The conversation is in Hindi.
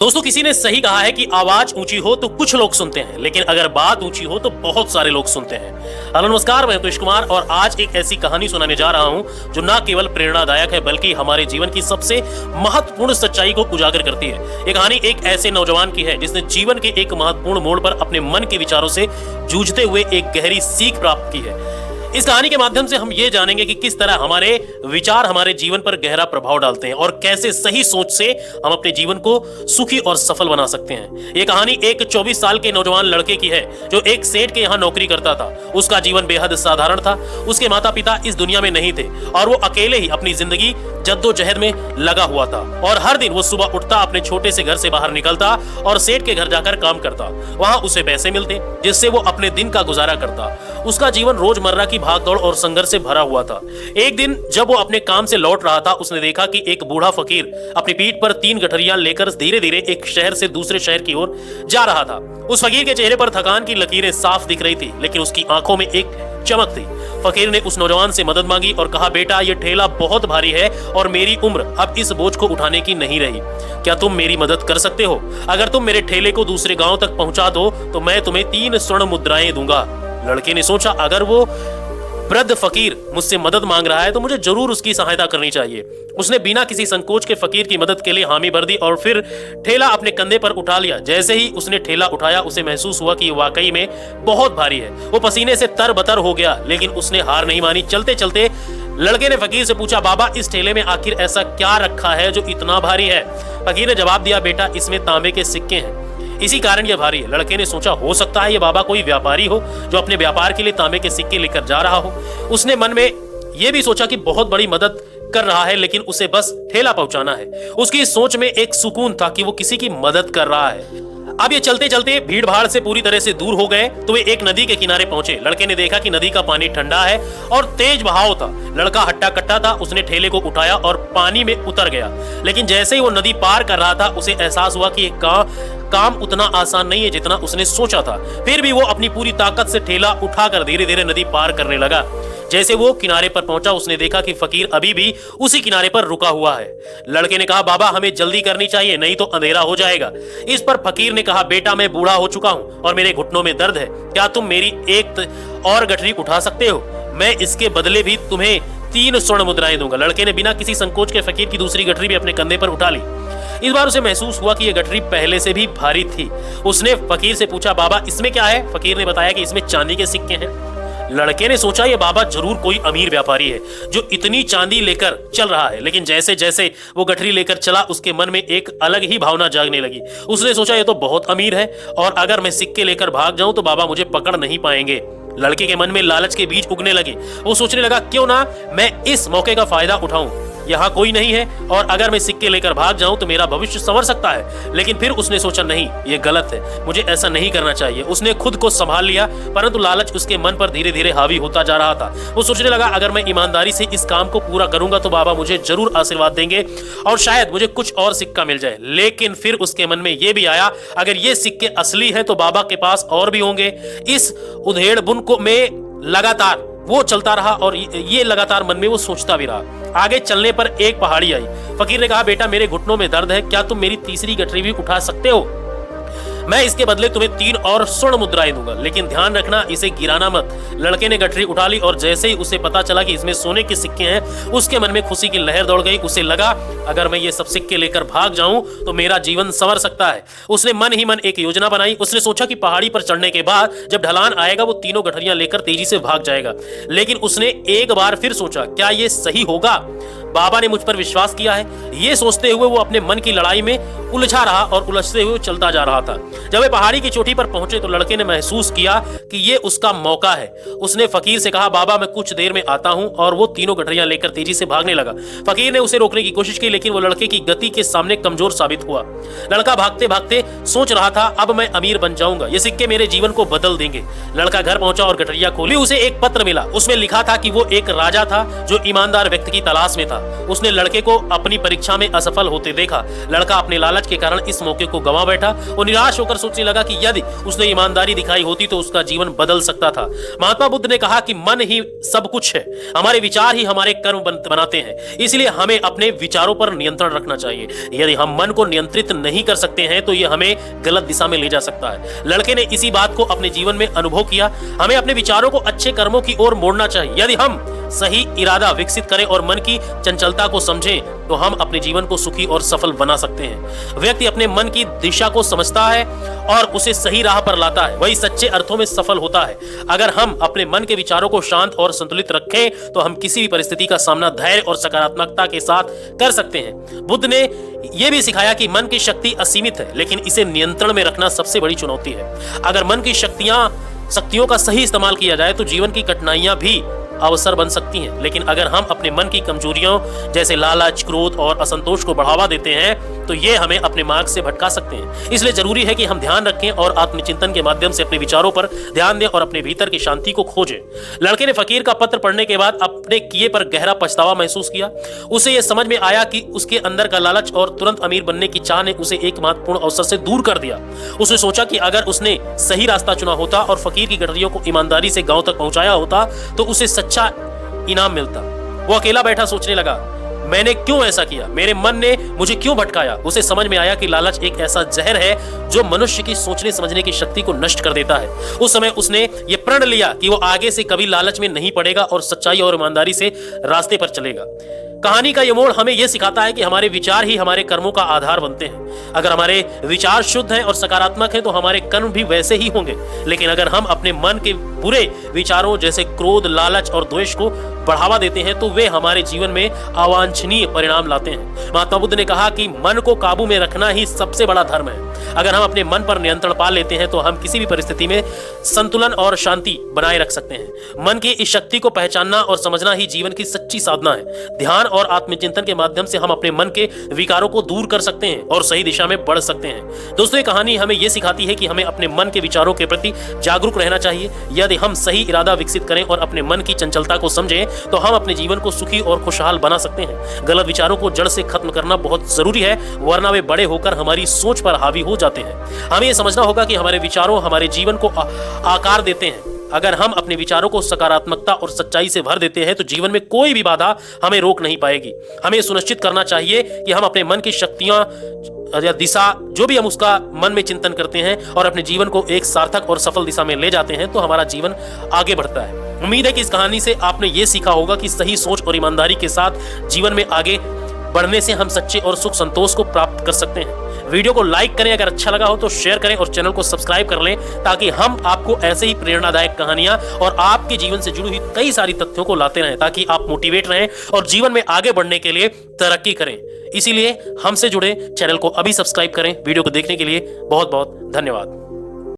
दोस्तों, किसी ने सही कहा है कि आवाज ऊंची हो तो कुछ लोग सुनते हैं, लेकिन अगर बात ऊंची हो तो बहुत सारे लोग सुनते हैं। हेलो नमस्कार, मैं कृष्ण कुमार और आज एक ऐसी कहानी सुनाने जा रहा हूं जो न केवल प्रेरणादायक है बल्कि हमारे जीवन की सबसे महत्वपूर्ण सच्चाई को उजागर करती है। ये कहानी एक ऐसे नौजवान की है जिसने जीवन के एक महत्वपूर्ण मोड़ पर अपने मन के विचारों से जूझते हुए एक गहरी सीख प्राप्त की है। इस कहानी के माध्यम से हम ये जानेंगे कि किस तरह हमारे विचार हमारे जीवन पर गहरा प्रभाव डालते हैं और कैसे सही सोच से हम अपने जीवन को सुखी और सफल बना सकते हैं। ये कहानी एक 24 साल के नौजवान लड़के की है जो एक सेठ के यहाँ नौकरी करता था। उसका जीवन बेहद साधारण था। उसके माता पिता इस दुनिया में नहीं थे और वो अकेले ही अपनी जिंदगी जद्दोजहद में लगा हुआ था। और हर दिन वो सुबह उठता, अपने छोटे से घर से बाहर निकलता और सेठ के घर जाकर काम करता। वहां उसे पैसे मिलते जिससे वो अपने दिन का गुजारा करता। उसका जीवन रोजमर्रा की भागदौड़ और संघर्ष से भरा हुआ था। एक दिन जब वो अपने काम से लौट रहा था, उसने देखा कि एक बूढ़ा फकीर अपनी पीठ पर 3 गठरियां लेकर धीरे धीरे एक शहर से दूसरे शहर की ओर जा रहा था। उस फकीर के चेहरे पर थकान की लकीरें साफ दिख रही थी, लेकिन उसकी आंखों में एक चमक थी। फकीर ने उस नौजवान से मदद मांगी और कहा, बेटा, ये ठेला बहुत भारी है और मेरी उम्र अब इस बोझ को उठाने की नहीं रही। क्या तुम मेरी मदद कर सकते हो? अगर तुम मेरे ठेले को दूसरे गांव तक पहुंचा दो तो मैं तुम्हें 3 स्वर्ण मुद्राएं दूंगा। लड़के ने सोचा, अगर वो वृद्ध फकीर मुझसे मदद मांग रहा है तो मुझे जरूर उसकी सहायता करनी चाहिए। उसने बिना किसी संकोच के फकीर की मदद के लिए हामी भर दी और फिर ठेला अपने कंधे पर उठा लिया। जैसे ही उसने ठेला उठाया, उसे महसूस हुआ कि ये वाकई में बहुत भारी है। वो पसीने से तरबतर हो गया, लेकिन उसने हार नहीं मानी। चलते चलते लड़के ने फकीर से पूछा, बाबा, इस ठेले में आखिर ऐसा क्या रखा है जो इतना भारी है? फकीर ने जवाब दिया, बेटा, इसमें तांबे के सिक्के हैं, इसी कारण यह भारी है। लड़के ने सोचा, हो सकता है ये बाबा कोई व्यापारी हो जो अपने व्यापार के लिए तांबे के सिक्के लेकर जा रहा हो। उसने मन में यह भी सोचा कि बहुत बड़ी मदद कर रहा है, लेकिन उसे बस ठेला पहुंचाना है। उसकी सोच में एक सुकून था कि वो किसी की मदद कर रहा है। अब ये चलते चलते भीड़ भाड़ से पूरी तरह से दूर हो गए तो वे एक नदी के किनारे पहुंचे। लड़के ने देखा कि नदी का पानी ठंडा है और तेज बहाव था। लड़का हट्टा कट्टा था। उसने ठेले को उठाया और पानी में उतर गया, लेकिन जैसे ही वो नदी पार कर रहा था उसे एहसास हुआ कि काम उतना आसान नहीं है जितना उसने सोचा था। फिर भी वो अपनी पूरी ताकत से ठेला उठाकर धीरे धीरे नदी पार करने लगा। जैसे वो किनारे पर पहुंचा, उसने देखा कि फकीर अभी भी उसी किनारे पर रुका हुआ है। लड़के ने कहा, बाबा, हमें जल्दी करनी चाहिए, नहीं तो अंधेरा हो जाएगा। इस पर फकीर ने कहा, बेटा, मैं बूढ़ा हो चुका हूं और मेरे घुटनों में दर्द है। क्या तुम मेरी एक और गठरी उठा सकते हो? मैं इसके बदले भी तुम्हें 3 स्वर्ण मुद्राएं दूंगा। लड़के ने बिना किसी संकोच के फकीर की दूसरी गठरी भी अपने कंधे पर उठा ली। इस बार उसे महसूस हुआ कि यह गठरी पहले से भी भारी थी। उसने फकीर से पूछा, बाबा, इसमें क्या है? फकीर ने बताया कि इसमें चांदी के सिक्के हैं। लड़के ने सोचा, ये बाबा जरूर कोई अमीर व्यापारी है जो इतनी चांदी लेकर चल रहा है। लेकिन जैसे जैसे वो गठरी लेकर चला, उसके मन में एक अलग ही भावना जागने लगी। उसने सोचा, ये तो बहुत अमीर है और अगर मैं सिक्के लेकर भाग जाऊं तो बाबा मुझे पकड़ नहीं पाएंगे। लड़के के मन में लालच के बीज उगने लगे। वो सोचने लगा, क्यों ना मैं इस मौके का फायदा उठाऊं। यहाँ कोई नहीं है और अगर मैं सिक्के लेकर भाग जाऊं तो मेरा भविष्य संवर सकता है। लेकिन फिर उसने सोचा, नहीं, ये गलत है, मुझे ऐसा नहीं करना चाहिए। उसने खुद को संभाल लिया, परंतु लालच उसके मन पर धीरे धीरे हावी होता जा रहा था। वो सोचने लगा, अगर मैं ईमानदारी से इस काम को पूरा करूंगा तो बाबा मुझे जरूर आशीर्वाद देंगे और शायद मुझे कुछ और सिक्का मिल जाए। लेकिन फिर उसके मन में यह भी आया, अगर ये सिक्के असली है तो बाबा के पास और भी होंगे। इस उधेड़ बुन को में लगातार वो चलता रहा और ये लगातार मन में वो सोचता भी रहा। आगे चलने पर एक पहाड़ी आई। फकीर ने कहा, बेटा, मेरे घुटनों में दर्द है, क्या तुम मेरी तीसरी गठरी भी उठा सकते हो? मैं इसके बदले तुम्हें 3 और स्वर्ण मुद्राएं दूंगा, लेकिन ध्यान रखना, इसे गिराना मत। लड़के ने गठरी उठा ली और जैसे ही उसे पता चला कि इसमें सोने के सिक्के हैं, उसके मन में खुशी की लहर दौड़ गई। उसे लगा, अगर मैं ये सब सिक्के लेकर भाग जाऊं तो मेरा जीवन संवर सकता है। उसने मन ही मन एक योजना बनाई। उसने सोचा कि पहाड़ी पर चढ़ने के बाद जब ढलान आएगा वो तीनों गठरियां लेकर तेजी से भाग जाएगा। लेकिन उसने एक बार फिर सोचा, क्या ये सही होगा? बाबा ने मुझ पर विश्वास किया है। ये सोचते हुए वो अपने मन की लड़ाई में उलझा रहा और उलझते हुए चलता जा रहा था। जब वे पहाड़ी की चोटी पर पहुंचे तो लड़के ने महसूस किया कि ये उसका मौका है। उसने फकीर से कहा, बाबा, मैं कुछ देर में आता हूं, और वो तीनों गठरियां लेकर तेजी से भागने लगा। फकीर ने उसे रोकने की कोशिश की, लेकिन वो लड़के की गति के सामने कमजोर साबित हुआ। लड़का भागते भागते सोच रहा था, अब मैं अमीर बन जाऊंगा, ये सिक्के मेरे जीवन को बदल देंगे। लड़का घर पहुंचा और गठरियां खोली। उसे एक पत्र मिला। उसमें लिखा था कि वो एक राजा था जो ईमानदार व्यक्ति की तलाश में था। उसने लड़के को अपनी परीक्षा में असफल होते देखा। लड़का अपने लालच के कारण इस मौके को गंवा बैठा। वो निराश होकर होकर सोचने लगा कि यदि उसने ईमानदारी दिखाई होती तो उसका जीवन बदल सकता था। महात्मा बुद्ध ने कहा कि मन ही सब कुछ है, हमारे विचार ही हमारे कर्म बनाते हैं, इसलिए हमें अपने विचारों पर नियंत्रण रखना चाहिए। यदि हम मन को नियंत्रित नहीं कर सकते हैं तो यह हमें गलत दिशा में ले जा सकता है। लड़के ने इसी बात को अपने जीवन में अनुभव किया। हमें अपने विचारों को अच्छे कर्मों की ओर मोड़ना चाहिए। यदि हम सही इरादा विकसित करें और मन की चंचलता को समझें तो हम अपने जीवन को सुखी और सफल बना सकते हैं। व्यक्ति अपने मन की दिशा को समझता है और उसे सही राह पर लाता है, वही सच्चे अर्थों में सफल होता है। अगर हम अपने मन के विचारों को शांत और संतुलित रखें तो हम किसी भी परिस्थिति का सामना धैर्य और सकारात्मकता के साथ कर सकते हैं। बुद्ध ने यह भी सिखाया कि मन की शक्ति असीमित है, लेकिन इसे नियंत्रण में रखना सबसे बड़ी चुनौती है। अगर मन की शक्तियों का सही इस्तेमाल किया जाए तो जीवन की कठिनाइयां भी अवसर बन सकती हैं, लेकिन अगर हम अपने मन की कमजोरियों जैसे लालच, क्रोध और असंतोष को बढ़ावा देते हैं तो ये हमें अपने मार्ग से भटका सकते हैं। इसलिए जरूरी है कि हम ध्यान रखें और आत्मचिंतन के माध्यम से अपने विचारों पर ध्यान दें और अपने भीतर की शांति को खोजें। लड़के ने फकीर का पत्र पढ़ने के बाद अपने किए पर गहरा पछतावा महसूस किया। उसे यह समझ में आया कि उसके अंदर का लालच और तुरंत अमीर बनने की चाह ने उसे एक महत्वपूर्ण अवसर से दूर कर दिया। उसने सोचा कि अगर उसने सही रास्ता चुना होता और फकीर की गठरियों को ईमानदारी से गांव तक पहुंचाया होता तो उसे सच्चा इनाम मिलता। वो अकेला बैठा सोचने लगा, मैंने क्यों ऐसा किया, मेरे मन ने मुझे क्यों भटकाया। उसे समझ में आया कि लालच एक ऐसा जहर है जो मनुष्य की सोचने समझने की शक्ति को नष्ट कर देता है। उस समय उसने ये प्रण लिया कि वो आगे से कभी लालच में नहीं पड़ेगा और सच्चाई और ईमानदारी से रास्ते पर चलेगा। कहानी का ये मोड़ हमें यह सिखाता है कि हमारे विचार ही हमारे कर्मों का आधार बनते हैं। अगर हमारे विचार शुद्ध हैं और सकारात्मक हैं तो हमारे कर्म भी वैसे ही होंगे, लेकिन अगर हम अपने मन के बुरे विचारों जैसे क्रोध, लालच और द्वेष को बढ़ावा देते हैं तो वे हमारे जीवन में अवांछनीय परिणाम लाते हैं। महात्मा बुद्ध ने कहा कि मन को काबू में रखना ही सबसे बड़ा धर्म है। अगर हम अपने मन पर नियंत्रण पा लेते हैं तो हम किसी भी परिस्थिति में संतुलन और शांति बनाए रख सकते हैं। मन की इस शक्ति को पहचानना और समझना ही जीवन की सच्ची साधना है। ध्यान और आत्मचिंतन के माध्यम से हम अपने मन के विकारों को दूर कर सकते हैं और सही दिशा में बढ़ सकते हैं। दोस्तों, ये कहानी हमें यह सिखाती है कि हमें अपने मन के विचारों के प्रति जागरूक रहना चाहिए। यदि हम सही इरादा विकसित करें और अपने मन की चंचलता को समझें तो हम अपने जीवन को सुखी और खुशहाल बना सकते हैं। गलत विचारों को जड़ से खत्म करना बहुत जरूरी है, वरना वे बड़े होकर हमारी सोच पर हावी हो जाते हैं। हमें यह समझना होगा कि हमारे विचारों हमारे जीवन को आकार देते हैं। अगर हम अपने विचारों को सकारात्मकता और सच्चाई से भर देते हैं तो जीवन में कोई भी बाधा हमें रोक नहीं पाएगी। हमें सुनिश्चित करना चाहिए कि हम अपने मन की शक्तियां या दिशा जो भी हम उसका मन में चिंतन करते हैं और अपने जीवन को एक सार्थक और सफल दिशा में ले जाते हैं तो हमारा जीवन आगे बढ़ता है। उम्मीद है कि इस कहानी से आपने ये सीखा होगा कि सही सोच और ईमानदारी के साथ जीवन में आगे बढ़ने से हम सच्चे और सुख संतोष को प्राप्त कर सकते हैं। वीडियो को लाइक करें, अगर अच्छा लगा हो तो शेयर करें और चैनल को सब्सक्राइब कर लें ताकि हम आपको ऐसे ही प्रेरणादायक कहानियां और आपके जीवन से जुड़ी हुई कई सारी तथ्यों को लाते रहें ताकि आप मोटिवेट रहें और जीवन में आगे बढ़ने के लिए तरक्की करें। इसीलिए हमसे जुड़े चैनल को अभी सब्सक्राइब करें। वीडियो को देखने के लिए बहुत बहुत धन्यवाद।